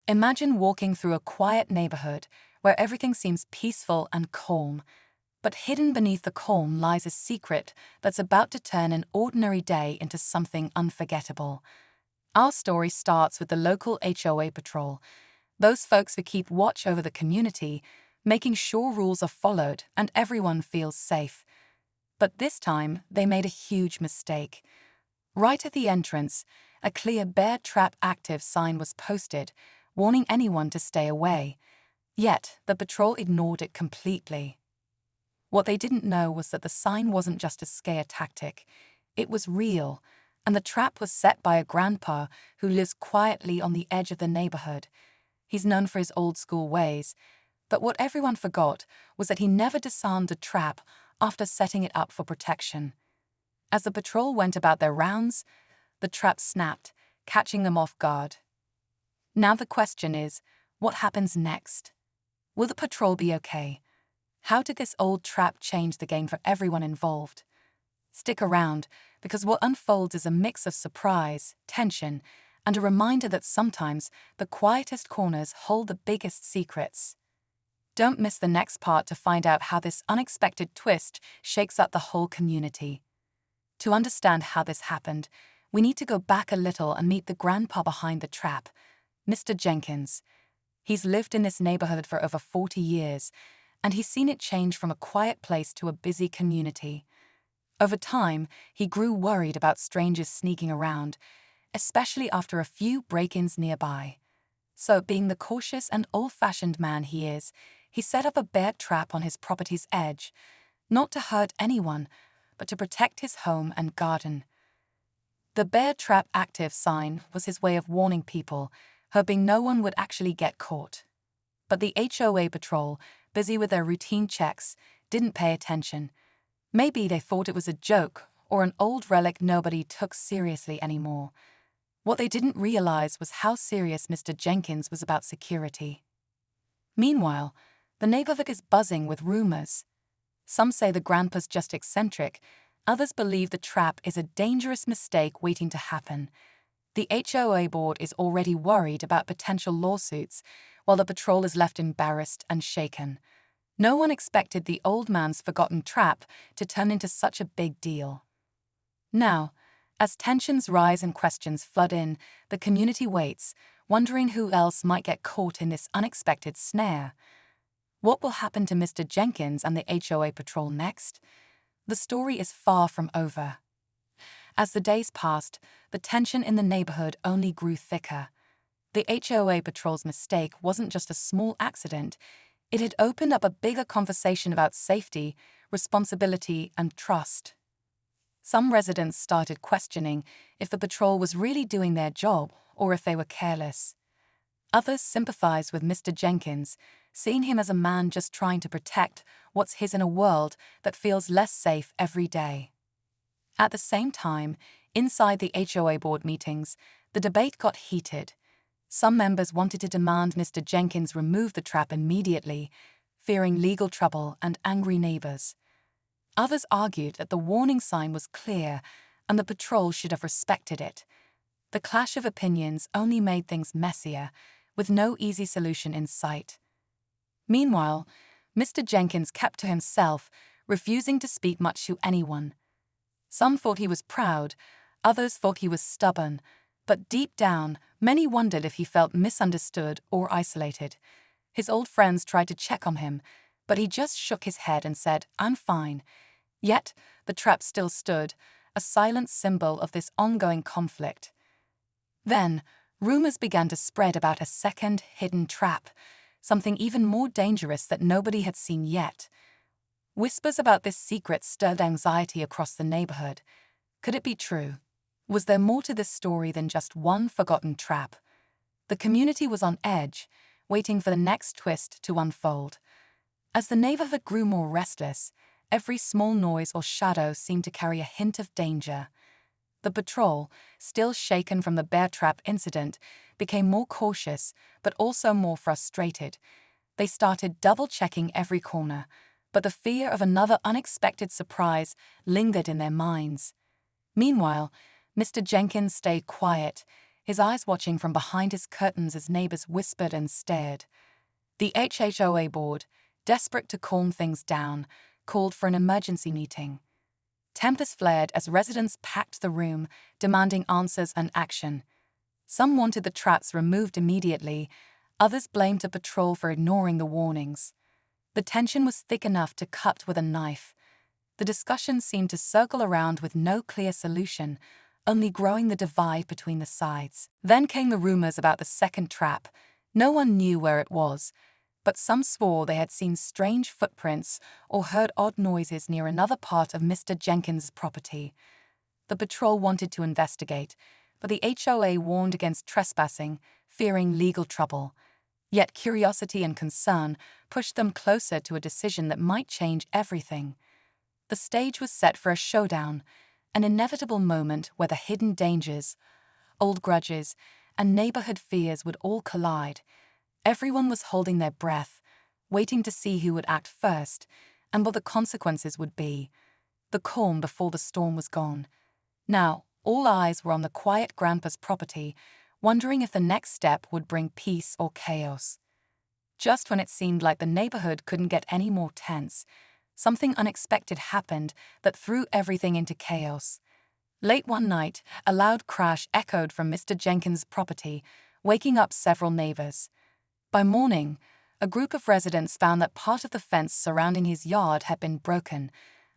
Imagine walking through a quiet neighborhood where everything seems peaceful and calm, but hidden beneath the calm lies a secret that's about to turn an ordinary day into something unforgettable. Our story starts with the local HOA patrol, those folks who keep watch over the community, making sure rules are followed and everyone feels safe. But this time, they made a huge mistake. Right at the entrance, a clear bear trap active sign was posted, warning anyone to stay away. Yet, the patrol ignored it completely. What they didn't know was that the sign wasn't just a scare tactic. It was real, and the trap was set by a grandpa who lives quietly on the edge of the neighborhood. He's known for his old-school ways, but what everyone forgot was that he never disarmed the trap after setting it up for protection. As the patrol went about their rounds, the trap snapped, catching them off guard. Now the question is, what happens next? Will the patrol be okay? How did this old trap change the game for everyone involved? Stick around, because what unfolds is a mix of surprise, tension, and a reminder that sometimes the quietest corners hold the biggest secrets. Don't miss the next part to find out how this unexpected twist shakes up the whole community. To understand how this happened, we need to go back a little and meet the grandpa behind the trap, Mr. Jenkins. He's lived in this neighborhood for over 40 years, and he's seen it change from a quiet place to a busy community. Over time, he grew worried about strangers sneaking around, especially after a few break-ins nearby. So, being the cautious and old-fashioned man he is, he set up a bear trap on his property's edge, not to hurt anyone, but to protect his home and garden. The bear trap active sign was his way of warning people, hoping no one would actually get caught. But the HOA patrol, busy with their routine checks, didn't pay attention. Maybe they thought it was a joke or an old relic nobody took seriously anymore. What they didn't realize was how serious Mr. Jenkins was about security. Meanwhile, the neighborhood is buzzing with rumors. Some say the grandpa's just eccentric, others believe the trap is a dangerous mistake waiting to happen. The HOA board is already worried about potential lawsuits, while the patrol is left embarrassed and shaken. No one expected the old man's forgotten trap to turn into such a big deal. Now, as tensions rise and questions flood in, the community waits, wondering who else might get caught in this unexpected snare. What will happen to Mr. Jenkins and the HOA patrol next? The story is far from over. As the days passed, the tension in the neighborhood only grew thicker. The HOA patrol's mistake wasn't just a small accident. It had opened up a bigger conversation about safety, responsibility, and trust. Some residents started questioning if the patrol was really doing their job or if they were careless. Others sympathized with Mr. Jenkins, seeing him as a man just trying to protect what's his in a world that feels less safe every day. At the same time, inside the HOA board meetings, the debate got heated. Some members wanted to demand Mr. Jenkins remove the trap immediately, fearing legal trouble and angry neighbors. Others argued that the warning sign was clear and the patrol should have respected it. The clash of opinions only made things messier, with no easy solution in sight. Meanwhile, Mr. Jenkins kept to himself, refusing to speak much to anyone. Some thought he was proud, others thought he was stubborn, but deep down, many wondered if he felt misunderstood or isolated. His old friends tried to check on him, but he just shook his head and said, "I'm fine." Yet, the trap still stood, a silent symbol of this ongoing conflict. Then, rumors began to spread about a second hidden trap, something even more dangerous that nobody had seen yet. Whispers about this secret stirred anxiety across the neighborhood. Could it be true? Was there more to this story than just one forgotten trap? The community was on edge, waiting for the next twist to unfold. As the neighborhood grew more restless, every small noise or shadow seemed to carry a hint of danger. The patrol, still shaken from the bear trap incident, became more cautious, but also more frustrated. They started double-checking every corner, but the fear of another unexpected surprise lingered in their minds. Meanwhile, Mr. Jenkins stayed quiet, his eyes watching from behind his curtains as neighbors whispered and stared. The HOA board, desperate to calm things down, called for an emergency meeting. Tempers flared as residents packed the room, demanding answers and action. Some wanted the traps removed immediately, others blamed the patrol for ignoring the warnings. The tension was thick enough to cut with a knife. The discussion seemed to circle around with no clear solution, only growing the divide between the sides. Then came the rumors about the second trap. No one knew where it was, but some swore they had seen strange footprints or heard odd noises near another part of Mr. Jenkins' property. The patrol wanted to investigate, but the HOA warned against trespassing, fearing legal trouble. Yet curiosity and concern pushed them closer to a decision that might change everything. The stage was set for a showdown, an inevitable moment where the hidden dangers, old grudges, and neighborhood fears would all collide. Everyone was holding their breath, waiting to see who would act first and what the consequences would be. The calm before the storm was gone. Now, all eyes were on the quiet grandpa's property, wondering if the next step would bring peace or chaos. Just when it seemed like the neighborhood couldn't get any more tense, something unexpected happened that threw everything into chaos. Late one night, a loud crash echoed from Mr. Jenkins' property, waking up several neighbors. By morning, a group of residents found that part of the fence surrounding his yard had been broken,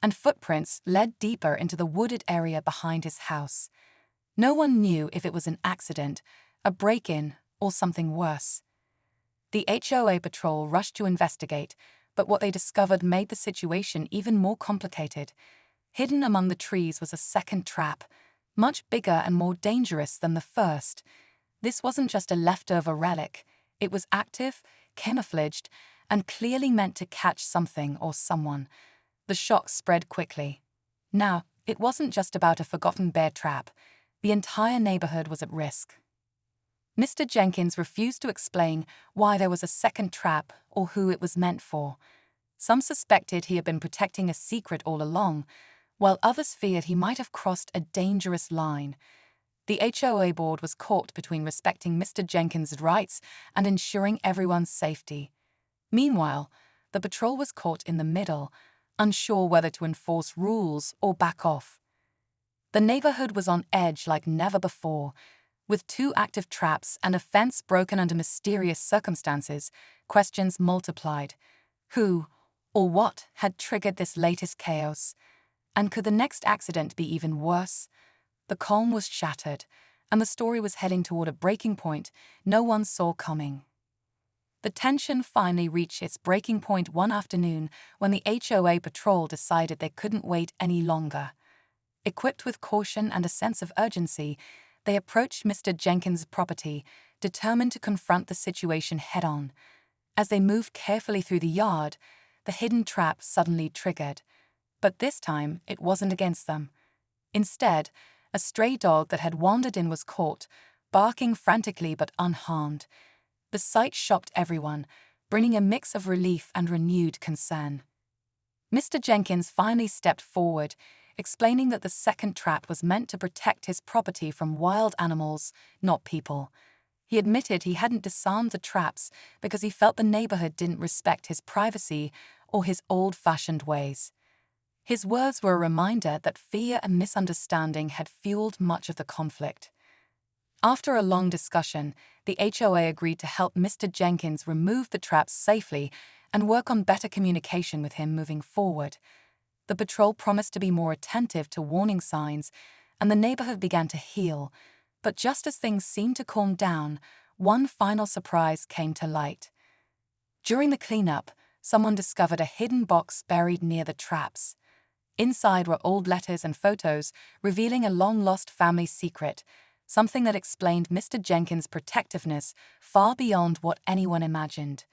and footprints led deeper into the wooded area behind his house. No one knew if it was an accident, a break-in, or something worse. The HOA patrol rushed to investigate, but what they discovered made the situation even more complicated. Hidden among the trees was a second trap, much bigger and more dangerous than the first. This wasn't just a leftover relic. It was active, camouflaged, and clearly meant to catch something or someone. The shock spread quickly. Now, it wasn't just about a forgotten bear trap. The entire neighborhood was at risk. Mr. Jenkins refused to explain why there was a second trap or who it was meant for. Some suspected he had been protecting a secret all along, while others feared he might have crossed a dangerous line. The HOA board was caught between respecting Mr. Jenkins' rights and ensuring everyone's safety. Meanwhile, the patrol was caught in the middle, unsure whether to enforce rules or back off. The neighborhood was on edge like never before. With 2 active traps and a fence broken under mysterious circumstances, questions multiplied. Who, or what, had triggered this latest chaos? And could the next accident be even worse? The calm was shattered, and the story was heading toward a breaking point no one saw coming. The tension finally reached its breaking point one afternoon when the HOA patrol decided they couldn't wait any longer. Equipped with caution and a sense of urgency, they approached Mr. Jenkins' property, determined to confront the situation head-on. As they moved carefully through the yard, the hidden trap suddenly triggered. But this time, it wasn't against them. Instead, a stray dog that had wandered in was caught, barking frantically but unharmed. The sight shocked everyone, bringing a mix of relief and renewed concern. Mr. Jenkins finally stepped forward, explaining that the second trap was meant to protect his property from wild animals, not people. He admitted he hadn't disarmed the traps because he felt the neighborhood didn't respect his privacy or his old-fashioned ways. His words were a reminder that fear and misunderstanding had fueled much of the conflict. After a long discussion, the HOA agreed to help Mr. Jenkins remove the traps safely and work on better communication with him moving forward. The patrol promised to be more attentive to warning signs, and the neighborhood began to heal. But just as things seemed to calm down, one final surprise came to light. During the cleanup, someone discovered a hidden box buried near the traps. Inside were old letters and photos, revealing a long-lost family secret, something that explained Mr. Jenkins' protectiveness far beyond what anyone imagined.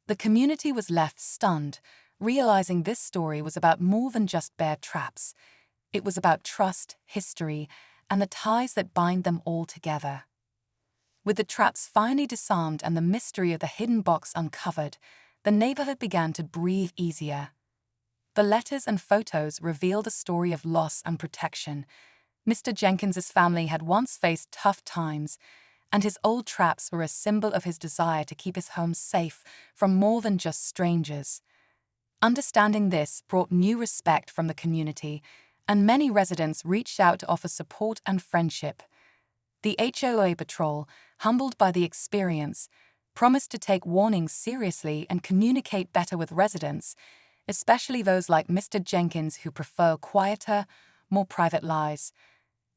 The community was left stunned, realizing this story was about more than just bear traps. It was about trust, history, and the ties that bind them all together. With the traps finally disarmed and the mystery of the hidden box uncovered, the neighborhood began to breathe easier. The letters and photos revealed a story of loss and protection. Mr. Jenkins's family had once faced tough times, and his old traps were a symbol of his desire to keep his home safe from more than just strangers. Understanding this brought new respect from the community, and many residents reached out to offer support and friendship. The HOA patrol, humbled by the experience, promised to take warnings seriously and communicate better with residents, especially those like Mr. Jenkins who prefer quieter, more private lives.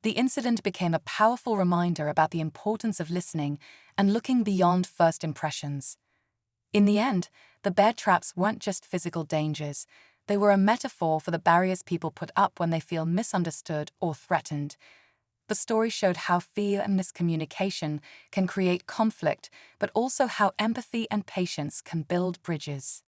The incident became a powerful reminder about the importance of listening and looking beyond first impressions. In the end, the bear traps weren't just physical dangers. They were a metaphor for the barriers people put up when they feel misunderstood or threatened. The story showed how fear and miscommunication can create conflict, but also how empathy and patience can build bridges.